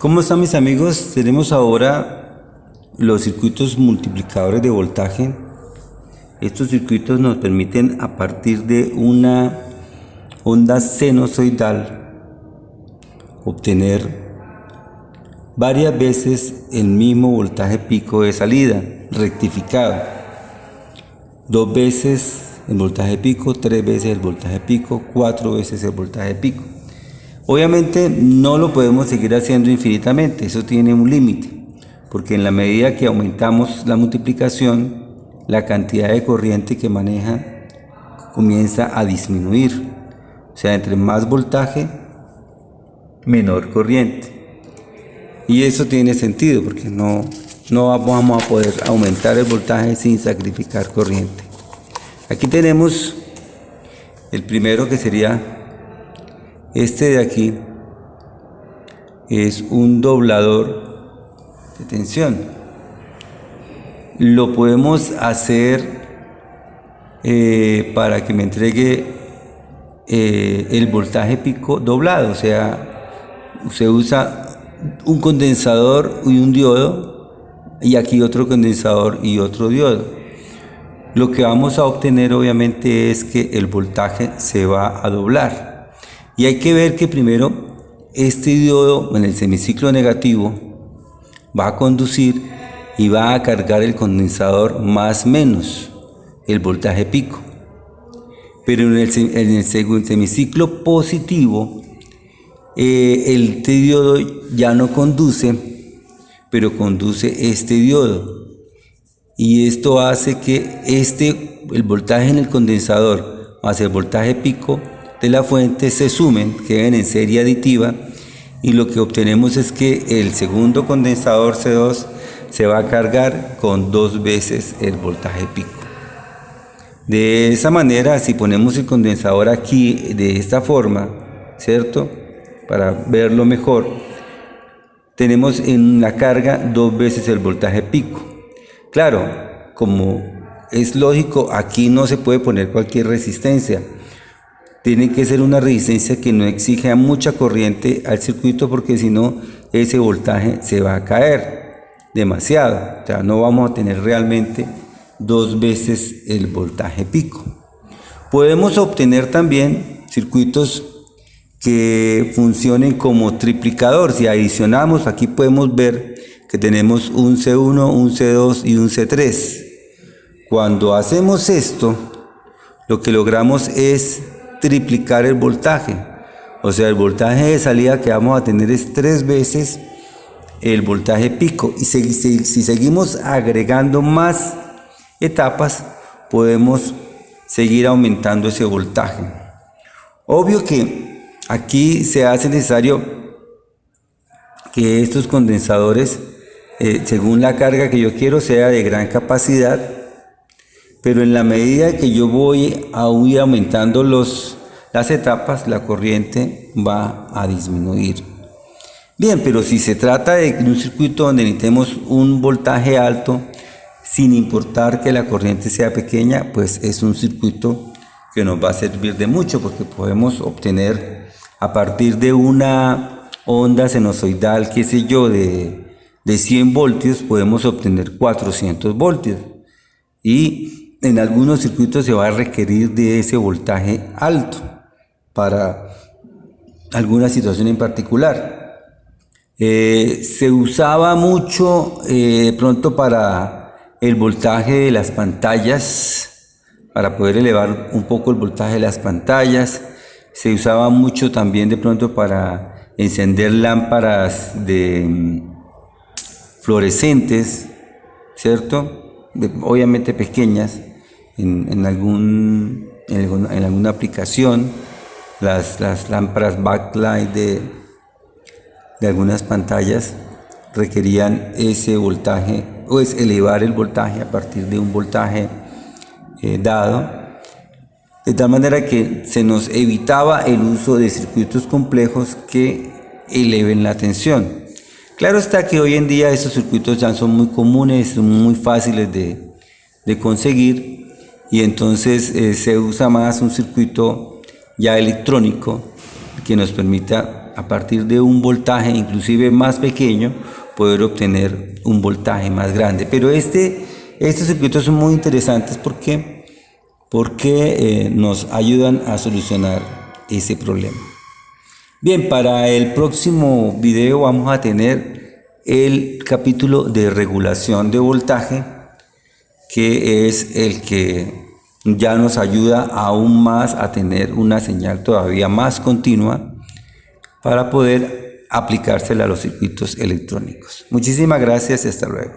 ¿Cómo están mis amigos? Tenemos ahora los circuitos multiplicadores de voltaje. Estos circuitos nos permiten, a partir de una onda sinusoidal, obtener varias veces el mismo voltaje pico de salida, rectificado. 2 veces el voltaje pico, 3 veces el voltaje pico, 4 veces el voltaje pico. Obviamente no lo podemos seguir haciendo infinitamente, eso tiene un límite, porque en la medida que aumentamos la multiplicación, la cantidad de corriente que maneja comienza a disminuir. O sea, entre más voltaje, menor corriente. Y eso tiene sentido, porque no vamos a poder aumentar el voltaje sin sacrificar corriente. Aquí tenemos el primero, que sería este de aquí. Es un doblador de tensión. Lo podemos hacer para que me entregue el voltaje pico doblado. O sea, se usa un condensador y un diodo, y aquí otro condensador y otro diodo. Lo que vamos a obtener obviamente es que el voltaje se va a doblar. Y hay que ver que primero este diodo en el semiciclo negativo va a conducir y va a cargar el condensador más menos el voltaje pico. Pero en el semiciclo positivo el diodo ya no conduce, pero conduce este diodo. Y esto hace que el voltaje en el condensador más el voltaje pico de la fuente se sumen, queden en serie aditiva, y lo que obtenemos es que el segundo condensador C2 se va a cargar con 2 veces el voltaje pico. De esa manera, si ponemos el condensador aquí de esta forma, ¿cierto? Para verlo mejor, tenemos en la carga 2 veces el voltaje pico. Claro, como es lógico, aquí no se puede poner cualquier resistencia. Tiene que ser una resistencia que no exija mucha corriente al circuito, porque si no, ese voltaje se va a caer demasiado. O sea, no vamos a tener realmente 2 veces el voltaje pico. Podemos obtener también circuitos que funcionen como triplicador. Si adicionamos, aquí podemos ver que tenemos un C1, un C2 y un C3. Cuando hacemos esto, lo que logramos es triplicar el voltaje. O sea, el voltaje de salida que vamos a tener es 3 veces el voltaje pico. Y si seguimos agregando más etapas, podemos seguir aumentando ese voltaje. Obvio que aquí se hace necesario que estos condensadores, según la carga que yo quiero, sea de gran capacidad, pero en la medida que yo voy a ir aumentando las etapas, la corriente va a disminuir. Bien, pero si se trata de un circuito donde necesitemos un voltaje alto, sin importar que la corriente sea pequeña, pues es un circuito que nos va a servir de mucho, porque podemos obtener, a partir de una onda sinusoidal, qué sé yo, de 100 voltios, podemos obtener 400 voltios. Y en algunos circuitos se va a requerir de ese voltaje alto para alguna situación en particular. Se usaba mucho de pronto para el voltaje de las pantallas, para poder elevar un poco el voltaje de las pantallas. Se usaba mucho también de pronto para encender lámparas de fluorescentes, ¿cierto? Obviamente pequeñas. En alguna aplicación, las lámparas backlight de algunas pantallas requerían ese voltaje, o es elevar el voltaje a partir de un voltaje dado, de tal manera que se nos evitaba el uso de circuitos complejos que eleven la tensión. Claro está que hoy en día estos circuitos ya son muy comunes, son muy fáciles de conseguir, y entonces se usa más un circuito ya electrónico que nos permita a partir de un voltaje inclusive más pequeño, poder obtener un voltaje más grande. Pero estos circuitos son muy interesantes porque nos ayudan a solucionar ese problema. Bien, para el próximo video vamos a tener el capítulo de regulación de voltaje, que es el que ya nos ayuda aún más a tener una señal todavía más continua para poder aplicársela a los circuitos electrónicos. Muchísimas gracias y hasta luego.